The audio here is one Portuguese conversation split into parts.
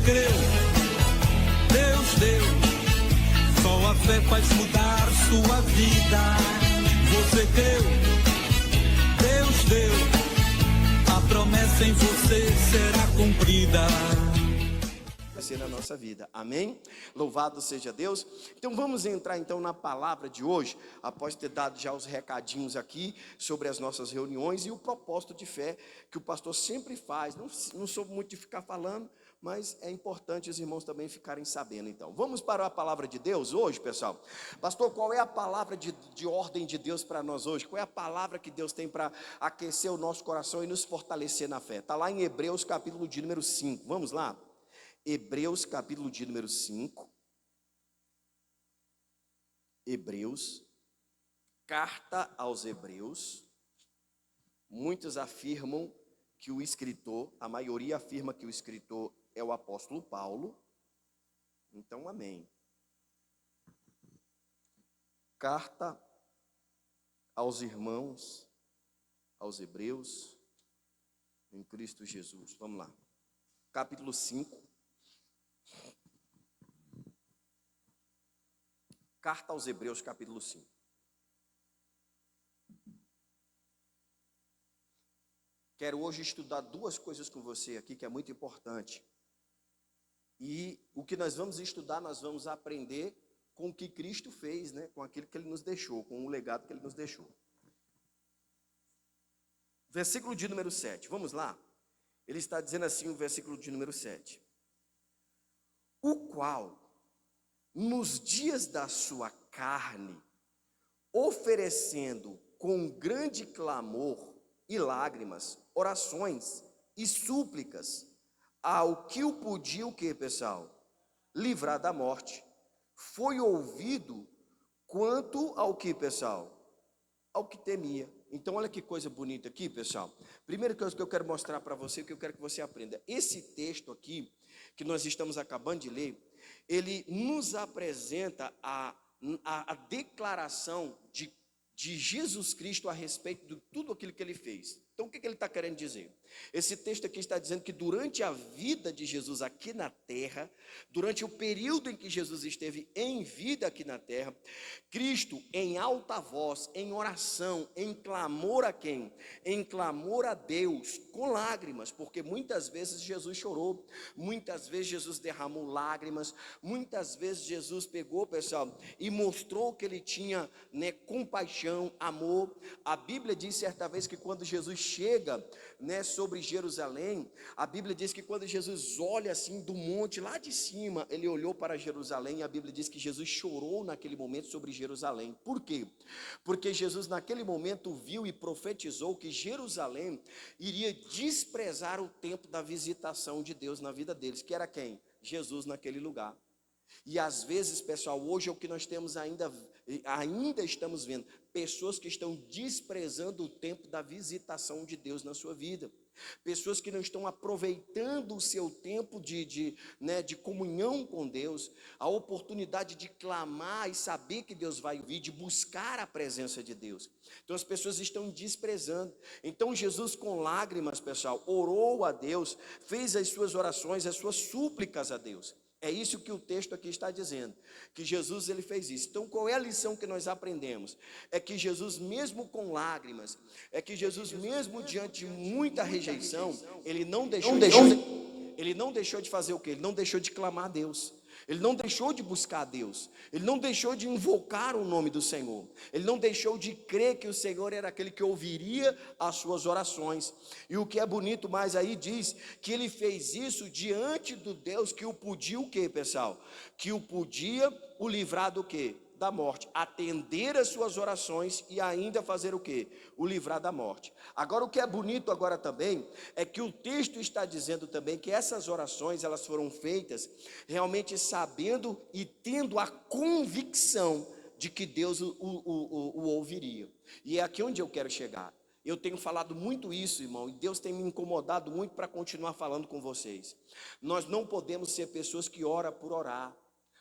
creu, Deus deu. Só a fé faz mudar sua vida. Você creu, Deus deu. A promessa em você será cumprida. Na nossa vida, amém? Louvado seja Deus. Então vamos entrar então na palavra de hoje, após ter dado já os recadinhos aqui sobre as nossas reuniões e o propósito de fé que o pastor sempre faz. Não sou muito de ficar falando, mas é importante os irmãos também ficarem sabendo. Então vamos para a palavra de Deus hoje, pessoal. Pastor, qual é a palavra de ordem de Deus para nós hoje? Qual é a palavra que Deus tem para aquecer o nosso coração e nos fortalecer na fé? Está lá em Hebreus capítulo de número 5, vamos lá? Hebreus capítulo de número 5, Hebreus, carta aos Hebreus. Muitos afirmam que o escritor, a maioria afirma que o escritor é o apóstolo Paulo, então amém. Carta aos irmãos, aos Hebreus, em Cristo Jesus, vamos lá, capítulo 5. Carta aos Hebreus, capítulo 5. Quero hoje estudar duas coisas com você aqui que é muito importante. E o que nós vamos estudar, nós vamos aprender com o que Cristo fez, né? Com aquilo que Ele nos deixou, com o legado que Ele nos deixou. Versículo de número 7, vamos lá? Ele está dizendo assim, o versículo de número 7. O qual, nos dias da sua carne, oferecendo com grande clamor e lágrimas, orações e súplicas, ao que o podia, o que, pessoal? Livrar da morte, foi ouvido quanto ao que, pessoal? Ao que temia. Então olha que coisa bonita aqui, pessoal. Primeira coisa que eu quero mostrar para você, que eu quero que você aprenda. Esse texto aqui, que nós estamos acabando de ler, ele nos apresenta a declaração de Jesus Cristo a respeito de tudo aquilo que Ele fez. Então o que ele está querendo dizer? Esse texto aqui está dizendo que durante a vida de Jesus aqui na terra, durante o período em que Jesus esteve em vida aqui na terra, Cristo em alta voz, em oração, em clamor a quem? Em clamor a Deus, com lágrimas, porque muitas vezes Jesus chorou, muitas vezes Jesus derramou lágrimas, muitas vezes Jesus pegou, pessoal, e mostrou que Ele tinha, né, compaixão, amor. A Bíblia diz certa vez que quando Jesus chega, né, sobre Jerusalém, a Bíblia diz que quando Jesus olha assim do monte lá de cima, Ele olhou para Jerusalém, e a Bíblia diz que Jesus chorou naquele momento sobre Jerusalém. Por quê? Porque Jesus naquele momento viu e profetizou que Jerusalém iria desprezar o tempo da visitação de Deus na vida deles, que era quem? Jesus naquele lugar. E às vezes, pessoal, hoje é o que nós temos ainda estamos vendo, pessoas que estão desprezando o tempo da visitação de Deus na sua vida, pessoas que não estão aproveitando o seu tempo de comunhão com Deus, a oportunidade de clamar e saber que Deus vai ouvir, de buscar a presença de Deus. Então as pessoas estão desprezando. Então Jesus, com lágrimas, pessoal, orou a Deus, fez as suas orações, as suas súplicas a Deus. É isso que o texto aqui está dizendo, que Jesus, ele fez isso. Então qual é a lição que nós aprendemos? É que Jesus, mesmo com lágrimas, é que Jesus, mesmo diante de muita rejeição, ele não deixou de fazer o quê? Ele não deixou de clamar a Deus. Ele não deixou de buscar a Deus, ele não deixou de invocar o nome do Senhor, ele não deixou de crer que o Senhor era aquele que ouviria as suas orações. E o que é bonito mais aí diz que ele fez isso diante do Deus que o podia o quê, pessoal? Que o podia o livrar do quê? Da morte, atender as suas orações e ainda fazer o quê? O livrar da morte. Agora o que é bonito agora também, é que o texto está dizendo também que essas orações, elas foram feitas realmente sabendo e tendo a convicção de que Deus o ouviria. E é aqui onde eu quero chegar. Eu tenho falado muito isso, irmão, e Deus tem me incomodado muito para continuar falando com vocês. Nós não podemos ser pessoas que oram por orar.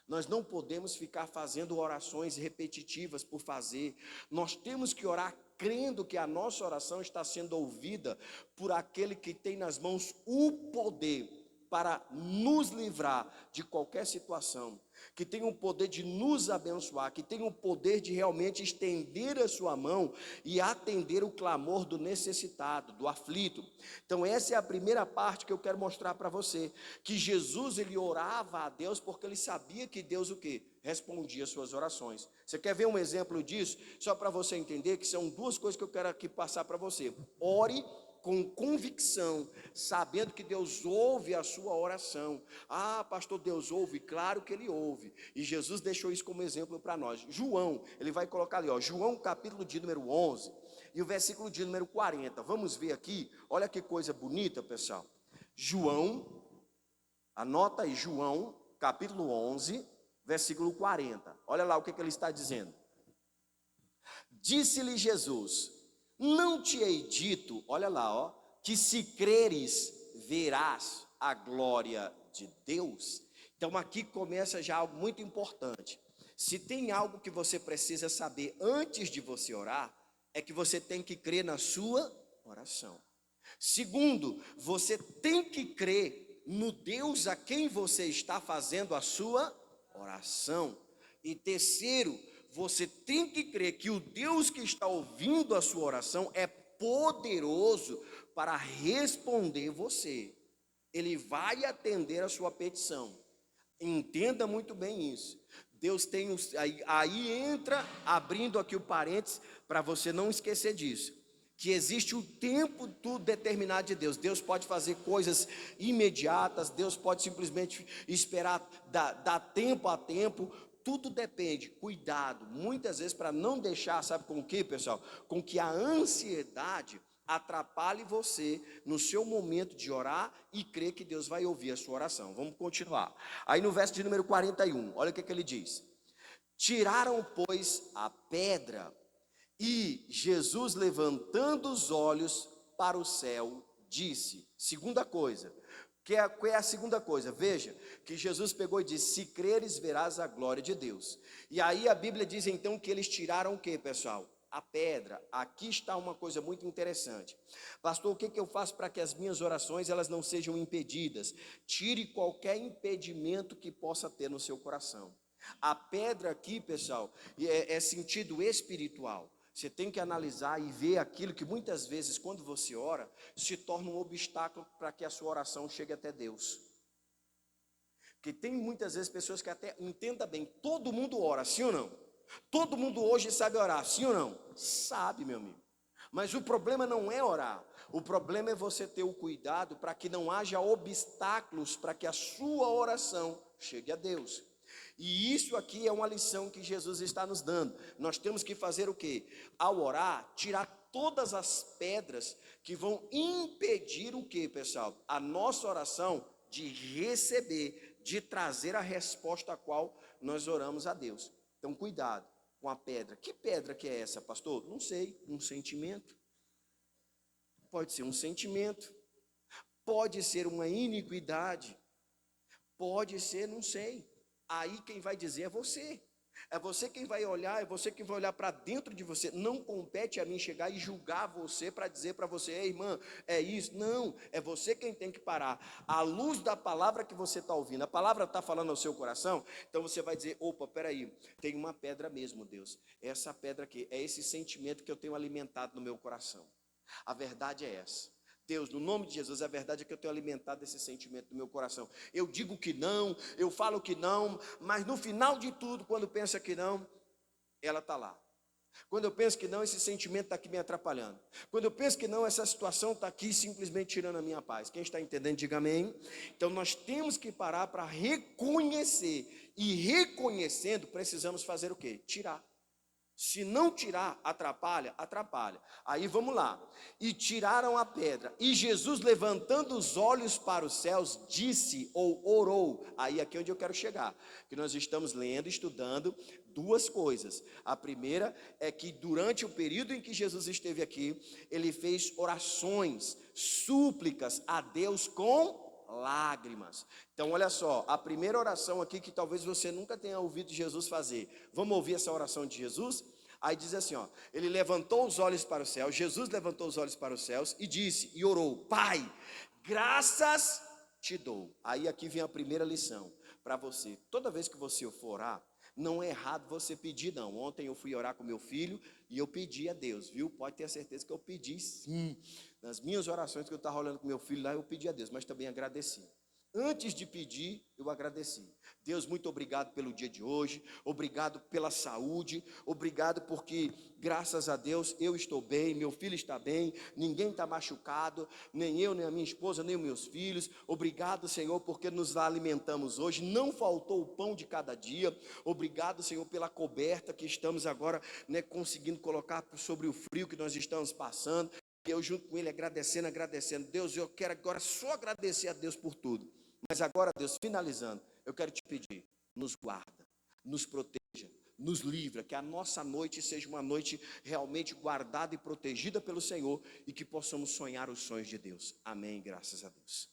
Nós não podemos ficar fazendo orações repetitivas por fazer. Nós temos que orar crendo que a nossa oração está sendo ouvida por aquele que tem nas mãos o poder para nos livrar de qualquer situação, que tem o poder de nos abençoar, que tem o poder de realmente estender a sua mão e atender o clamor do necessitado, do aflito. Então essa é a primeira parte que eu quero mostrar para você, que Jesus ele orava a Deus porque ele sabia que Deus o quê? Respondia as suas orações. Você quer ver um exemplo disso? Só para você entender que são duas coisas que eu quero aqui passar para você. Ore com convicção, sabendo que Deus ouve a sua oração. Ah, pastor, Deus ouve? Claro que ele ouve. E Jesus deixou isso como exemplo para nós. João, ele vai colocar ali, ó, João capítulo de número 11 e o versículo de número 40. Vamos ver aqui, olha que coisa bonita, pessoal. João, anota aí, João capítulo 11, versículo 40. Olha lá o que ele está dizendo. Disse-lhe Jesus: não te hei dito, olha lá, ó, que se creres, verás a glória de Deus? Então aqui começa já algo muito importante. Se tem algo que você precisa saber antes de você orar, é que você tem que crer na sua oração. Segundo, você tem que crer no Deus a quem você está fazendo a sua oração. E terceiro, você tem que crer que o Deus que está ouvindo a sua oração é poderoso para responder você. Ele vai atender a sua petição. Entenda muito bem isso. Deus tem, aí entra, abrindo aqui o parênteses, para você não esquecer disso, que existe o tempo tudo determinado de Deus. Deus pode fazer coisas imediatas, Deus pode simplesmente esperar, dar tempo a tempo. Tudo depende, cuidado, muitas vezes para não deixar, sabe com o que, pessoal? Com que a ansiedade atrapalhe você no seu momento de orar e crer que Deus vai ouvir a sua oração. Vamos continuar. Aí no verso de número 41, olha o que ele diz. Tiraram, pois, a pedra, e Jesus, levantando os olhos para o céu, disse, segunda coisa, qual é a segunda coisa? Veja, que Jesus pegou e disse, se creres, verás a glória de Deus. E aí a Bíblia diz então que eles tiraram o que, pessoal? A pedra. Aqui está uma coisa muito interessante. Pastor, o que eu faço para que as minhas orações elas não sejam impedidas? Tire qualquer impedimento que possa ter no seu coração. A pedra aqui, pessoal, é sentido espiritual. Você tem que analisar e ver aquilo que muitas vezes, quando você ora, se torna um obstáculo para que a sua oração chegue até Deus. Porque tem muitas vezes pessoas que até, entenda bem, todo mundo ora, sim ou não? Todo mundo hoje sabe orar, sim ou não? Sabe, meu amigo. Mas o problema não é orar. O problema é você ter o cuidado para que não haja obstáculos para que a sua oração chegue a Deus. E isso aqui é uma lição que Jesus está nos dando. Nós temos que fazer o quê? Ao orar, tirar todas as pedras que vão impedir o quê, pessoal? A nossa oração de receber, de trazer a resposta a qual nós oramos a Deus. Então, cuidado com a pedra. Que pedra que é essa, pastor? Não sei, um sentimento. Pode ser um sentimento. Pode ser uma iniquidade. Pode ser, não sei. Aí quem vai dizer é você. É você quem vai olhar, é você quem vai olhar para dentro de você. Não compete a mim chegar e julgar você para dizer para você, ei, irmã, é isso. Não, é você quem tem que parar. À luz da palavra que você está ouvindo, a palavra está falando ao seu coração, então você vai dizer, opa, peraí, tem uma pedra mesmo, Deus. Essa pedra aqui, é esse sentimento que eu tenho alimentado no meu coração. A verdade é essa. Deus, no nome de Jesus, a verdade é que eu tenho alimentado esse sentimento no meu coração. Eu digo que não, eu falo que não, mas no final de tudo, quando pensa que não, ela está lá. Quando eu penso que não, esse sentimento está aqui me atrapalhando. Quando eu penso que não, essa situação está aqui simplesmente tirando a minha paz. Quem está entendendo, diga amém. Então nós temos que parar para reconhecer. E reconhecendo, precisamos fazer o quê? Tirar. Se não tirar, atrapalha, atrapalha. Aí vamos lá. E tiraram a pedra. E Jesus, levantando os olhos para os céus, disse ou orou. Aí aqui é onde eu quero chegar. Que nós estamos lendo, estudando duas coisas. A primeira é que durante o período em que Jesus esteve aqui, ele fez orações, súplicas a Deus com lágrimas. Então olha só, a primeira oração aqui que talvez você nunca tenha ouvido Jesus fazer. Vamos ouvir essa oração de Jesus? Aí diz assim, ó, ele levantou os olhos para o céu, Jesus levantou os olhos para os céus e disse, e orou, Pai, graças te dou. Aí aqui vem a primeira lição para você. Toda vez que você for orar, não é errado você pedir, não. Ontem eu fui orar com meu filho e eu pedi a Deus, viu? Pode ter certeza que eu pedi sim. Nas minhas orações que eu estava rolando com meu filho lá, eu pedi a Deus, mas também agradeci. Antes de pedir, eu agradeci. Deus, muito obrigado pelo dia de hoje, obrigado pela saúde, obrigado porque, graças a Deus, eu estou bem, meu filho está bem, ninguém está machucado, nem eu, nem a minha esposa, nem os meus filhos. Obrigado, Senhor, porque nos alimentamos hoje, não faltou o pão de cada dia. Obrigado, Senhor, pela coberta que estamos agora, né, conseguindo colocar sobre o frio que nós estamos passando. E eu junto com ele agradecendo. Deus, eu quero agora só agradecer a Deus por tudo. Mas agora, Deus, finalizando, eu quero te pedir, nos guarda, nos proteja, nos livra, que a nossa noite seja uma noite realmente guardada e protegida pelo Senhor e que possamos sonhar os sonhos de Deus. Amém, graças a Deus.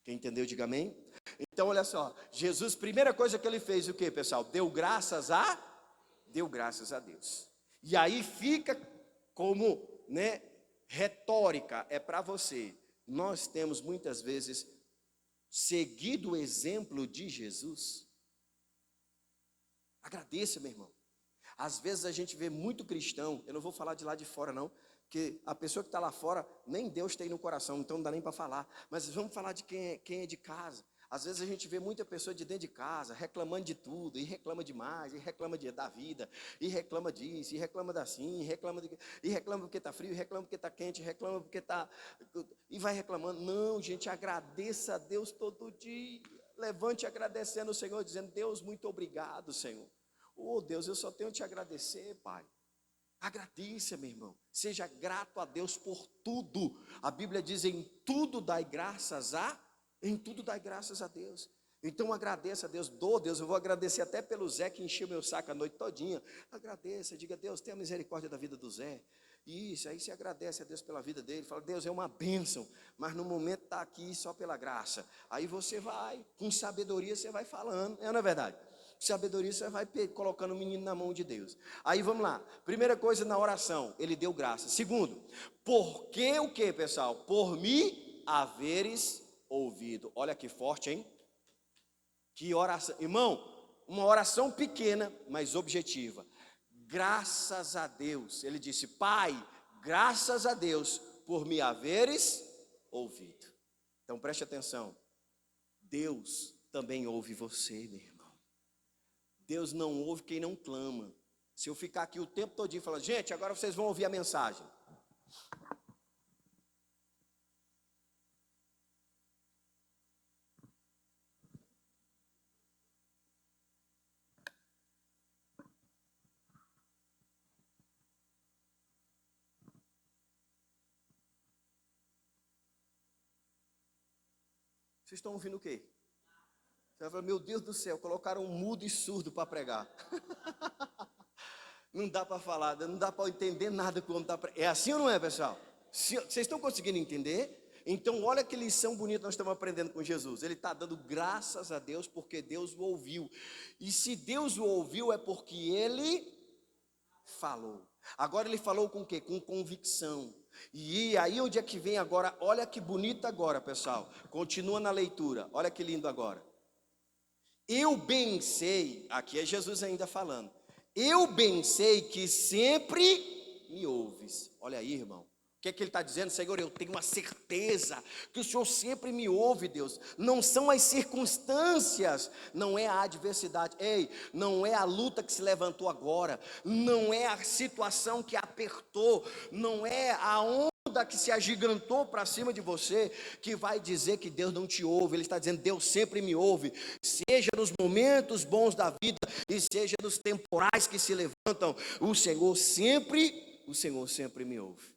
Quem entendeu, diga amém. Então, olha só, Jesus, primeira coisa que ele fez, o que, pessoal? Deu graças a Deus. E aí fica como, né, retórica, é para você. Nós temos muitas vezes seguido o exemplo de Jesus. Agradeça, meu irmão. Às vezes a gente vê muito cristão, eu não vou falar de lá de fora não, porque a pessoa que está lá fora, nem Deus tem no coração, então não dá nem para falar. Mas vamos falar de quem é de casa. Às vezes a gente vê muita pessoa de dentro de casa, reclamando de tudo, e reclama demais, e reclama da vida, e reclama disso, e reclama assim, e reclama porque está frio, e reclama porque está quente, e reclama porque está... E vai reclamando. Não, gente, agradeça a Deus todo dia. Levante agradecendo o Senhor, dizendo, Deus, muito obrigado, Senhor. Oh, Deus, eu só tenho a te agradecer, Pai. Agradeça, meu irmão. Seja grato a Deus por tudo. A Bíblia diz, em tudo dai graças a Deus. Então agradeça a Deus. Deus, eu vou agradecer até pelo Zé que encheu meu saco a noite todinha. Agradeça, diga, Deus, tenha misericórdia da vida do Zé. Isso, aí você agradece a Deus pela vida dele. Fala, Deus, é uma bênção, mas no momento está aqui só pela graça. Aí você vai, com sabedoria você vai falando, não é verdade? Sabedoria você vai colocando o menino na mão de Deus. Aí vamos lá, primeira coisa na oração, ele deu graça. Segundo, porque o que, pessoal? Por me haveres ouvido. Olha que forte, hein? Que oração, irmão, uma oração pequena, mas objetiva. Graças a Deus, ele disse, Pai, graças a Deus por me haveres ouvido. Então preste atenção, Deus também ouve você, meu irmão. Deus não ouve quem não clama. Se eu ficar aqui o tempo todinho falando, gente, agora vocês vão ouvir a mensagem. Vocês estão ouvindo o quê? Você vai falar, meu Deus do céu, colocaram um mudo e surdo para pregar. Não dá para falar, não dá para entender nada que o homem está pregando. É assim ou não é, pessoal? Vocês estão conseguindo entender? Então olha que lição bonita nós estamos aprendendo com Jesus. Ele está dando graças a Deus porque Deus o ouviu. E se Deus o ouviu é porque Ele falou. Agora Ele falou com o quê? Com convicção. E aí onde é que vem agora? Olha que bonito agora, pessoal. Continua na leitura, olha que lindo agora. Eu bem sei, aqui é Jesus ainda falando. Eu bem sei que sempre me ouves. Olha aí, irmão. O que é que ele está dizendo? Senhor, eu tenho uma certeza que o Senhor sempre me ouve, Deus. Não são as circunstâncias, não é a adversidade. Ei, não é a luta que se levantou agora. Não é a situação que apertou. Não é a onda que se agigantou para cima de você que vai dizer que Deus não te ouve. Ele está dizendo, Deus sempre me ouve. Seja nos momentos bons da vida e seja nos temporais que se levantam. O Senhor sempre me ouve.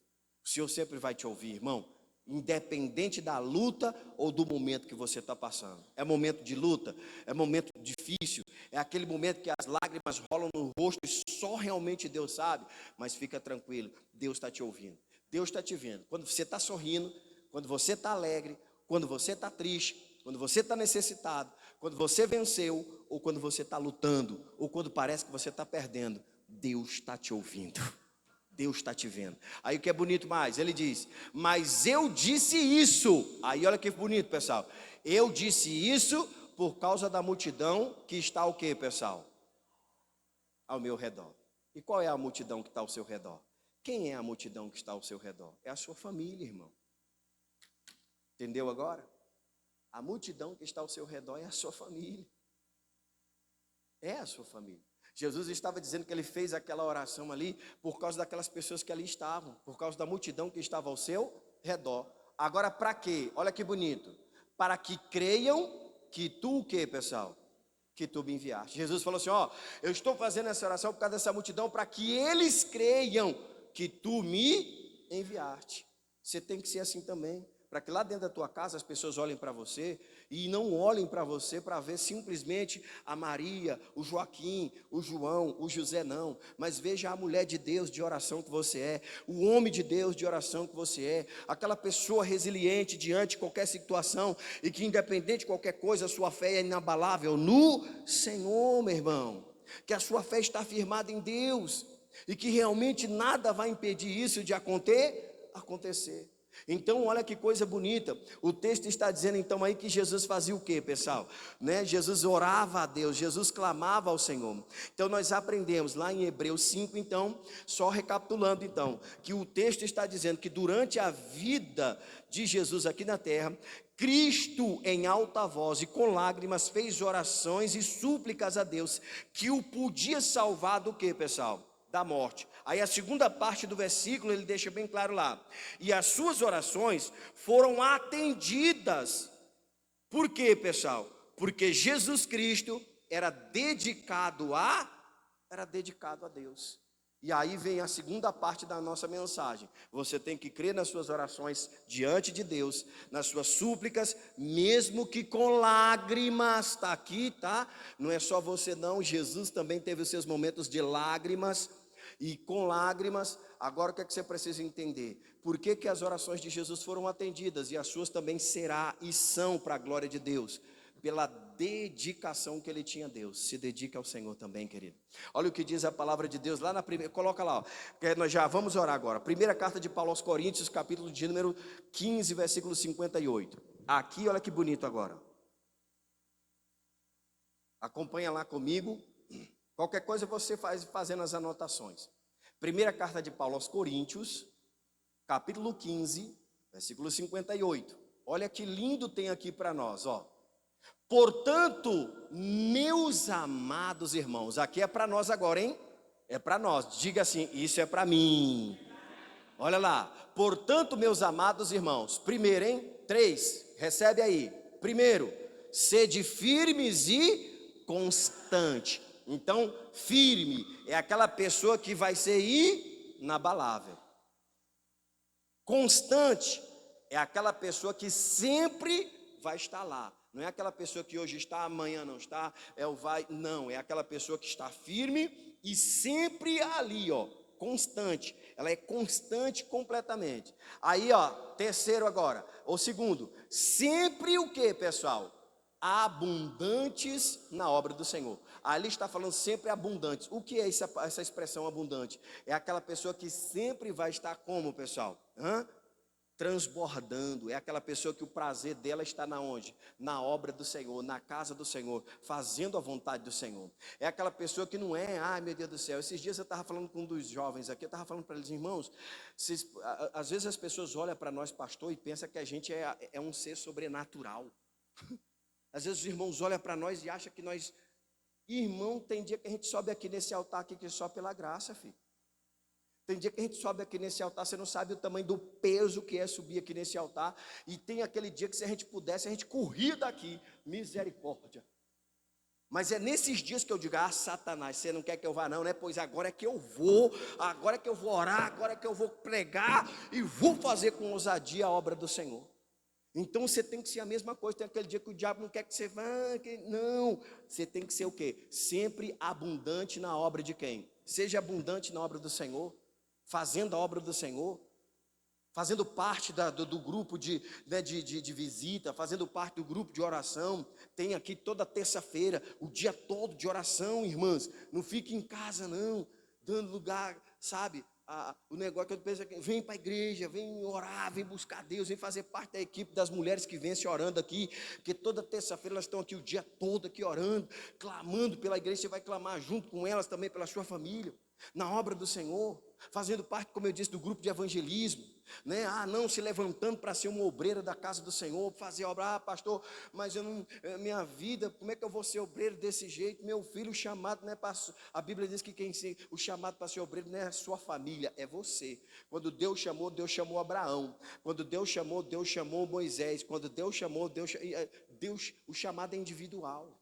O Senhor sempre vai te ouvir, irmão, independente da luta ou do momento que você está passando. É momento de luta, é momento difícil, é aquele momento que as lágrimas rolam no rosto e só realmente Deus sabe, mas fica tranquilo, Deus está te ouvindo, Deus está te vendo. Quando você está sorrindo, quando você está alegre, quando você está triste, quando você está necessitado, quando você venceu, ou quando você está lutando, ou quando parece que você está perdendo, Deus está te ouvindo. Deus está te vendo. Aí o que é bonito mais? Ele diz, mas eu disse isso. Aí olha que bonito, pessoal. Eu disse isso por causa da multidão que está o quê, pessoal? Ao meu redor. E qual é a multidão que está ao seu redor? Quem é a multidão que está ao seu redor? É a sua família, irmão. Entendeu agora? A multidão que está ao seu redor é a sua família. É a sua família. Jesus estava dizendo que ele fez aquela oração ali por causa daquelas pessoas que ali estavam, por causa da multidão que estava ao seu redor. Agora, para quê? Olha que bonito. Para que creiam que tu o quê, pessoal? Que tu me enviaste. Jesus falou assim, ó, eu estou fazendo essa oração por causa dessa multidão, para que eles creiam que tu me enviaste. Você tem que ser assim também, para que lá dentro da tua casa as pessoas olhem para você e não olhem para você para ver simplesmente a Maria, o Joaquim, o João, o José, não, mas veja a mulher de Deus de oração que você é, o homem de Deus de oração que você é, aquela pessoa resiliente diante de qualquer situação e que independente de qualquer coisa, a sua fé é inabalável no Senhor, meu irmão, que a sua fé está firmada em Deus e que realmente nada vai impedir isso de acontecer. Então olha que coisa bonita, o texto está dizendo então aí que Jesus fazia o que, pessoal? Jesus orava a Deus, Jesus clamava ao Senhor. Então nós aprendemos lá em Hebreus 5, então, só recapitulando então, que o texto está dizendo que durante a vida de Jesus aqui na terra, Cristo em alta voz e com lágrimas fez orações e súplicas a Deus, que o podia salvar do que, pessoal? Da morte. Aí a segunda parte do versículo ele deixa bem claro lá, e as suas orações foram atendidas. Por quê, pessoal? Porque Jesus Cristo era dedicado a Deus. E aí vem a segunda parte da nossa mensagem. Você tem que crer nas suas orações diante de Deus, nas suas súplicas, mesmo que com lágrimas. Está aqui, tá? Não é só você não, Jesus também teve os seus momentos de lágrimas. E com lágrimas, agora o que é que você precisa entender? Por que que as orações de Jesus foram atendidas e as suas também será e são para a glória de Deus? Pela dedicação que ele tinha a Deus. Se dedica ao Senhor também, querido. Olha o que diz a palavra de Deus lá na primeira, coloca lá, ó, que nós já vamos orar agora. Primeira carta de Paulo aos Coríntios, capítulo de número 15, versículo 58. Aqui, olha que bonito agora. Acompanha lá comigo. Qualquer coisa você faz fazendo as anotações. Primeira carta de Paulo aos Coríntios, capítulo 15, versículo 58. Olha que lindo tem aqui para nós, ó. Portanto, meus amados irmãos, aqui é para nós agora, hein? É para nós, diga assim, isso é para mim. Olha lá, portanto, meus amados irmãos, primeiro, hein? 3, recebe aí. Primeiro, sede firmes e constante. Então, firme é aquela pessoa que vai ser inabalável. Constante é aquela pessoa que sempre vai estar lá. Não é aquela pessoa que hoje está, amanhã não está, não, é aquela pessoa que está firme e sempre ali, ó, constante. Ela é constante completamente. Aí, ó, terceiro agora, ou segundo, sempre o que, pessoal? Abundantes na obra do Senhor. Ali está falando sempre abundantes. O que é essa expressão abundante? É aquela pessoa que sempre vai estar como, pessoal? Transbordando. É aquela pessoa que o prazer dela está na onde? Na obra do Senhor, na casa do Senhor, fazendo a vontade do Senhor. É aquela pessoa que não é, ai meu Deus do céu. Esses dias eu estava falando com um dos jovens aqui, eu estava falando para eles, irmãos, às vezes as pessoas olham para nós, pastor, e pensam que a gente é um ser sobrenatural. Às vezes os irmãos olham para nós e acham que nós... Irmão, tem dia que a gente sobe aqui nesse altar aqui que é só pela graça, filho. Tem dia que a gente sobe aqui nesse altar, você não sabe o tamanho do peso que é subir aqui nesse altar. E tem aquele dia que se a gente pudesse, a gente corria daqui. Misericórdia. Mas é nesses dias que eu digo, Satanás, você não quer que eu vá não, né? Pois agora é que eu vou, agora é que eu vou orar, agora é que eu vou pregar e vou fazer com ousadia a obra do Senhor. Então você tem que ser a mesma coisa. Tem aquele dia que o diabo não quer que você vá, não. Você tem que ser o quê? Sempre abundante na obra de quem? Seja abundante na obra do Senhor, fazendo a obra do Senhor, fazendo parte do grupo de visita, fazendo parte do grupo de oração. Tem aqui toda terça-feira, o dia todo de oração, irmãs. Não fique em casa não, dando lugar, sabe, o negócio que eu penso aqui, vem para a igreja, vem orar, vem buscar Deus, vem fazer parte da equipe das mulheres que vêm se orando aqui, porque toda terça-feira elas estão aqui o dia todo aqui orando, clamando pela igreja. Você vai clamar junto com elas também pela sua família, na obra do Senhor, fazendo parte, como eu disse, do grupo de evangelismo, né? Não se levantando para ser uma obreira da casa do Senhor, fazer obra. Pastor, mas eu não, minha vida, como é que eu vou ser obreiro desse jeito? Meu filho, o chamado não é para, a Bíblia diz que o chamado para ser obreiro não é a sua família, é você. Quando Deus chamou Abraão. Quando Deus chamou Moisés. Quando Deus chamou, o chamado é individual.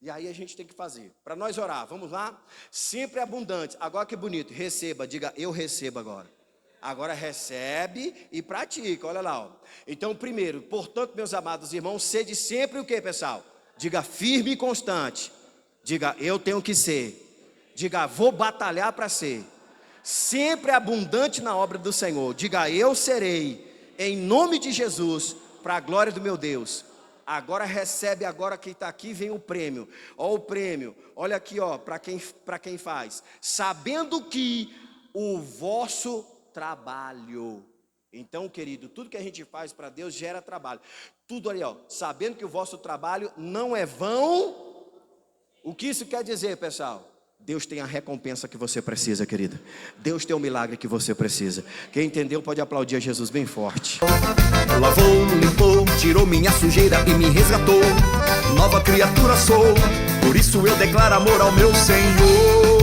E aí a gente tem que fazer, para nós orar, vamos lá? Sempre abundante. Agora que bonito, receba, diga eu recebo agora. Agora recebe e pratica, olha lá. Ó. Então primeiro, portanto, meus amados irmãos, sede sempre o que, pessoal? Diga firme e constante. Diga eu tenho que ser. Diga vou batalhar para ser. Sempre abundante na obra do Senhor. Diga eu serei, em nome de Jesus, para a glória do meu Deus. Agora recebe, agora quem está aqui vem o prêmio. Ó o prêmio, olha aqui, ó, para quem faz. Sabendo que o vosso trabalho. Então, querido, tudo que a gente faz para Deus gera trabalho. Tudo ali, ó, sabendo que o vosso trabalho não é vão. O que isso quer dizer, pessoal? Deus tem a recompensa que você precisa, querida. Deus tem o milagre que você precisa. Quem entendeu pode aplaudir a Jesus bem forte. Lavou, limpou, tirou minha sujeira e me resgatou. Nova criatura sou, por isso eu declaro amor ao meu Senhor.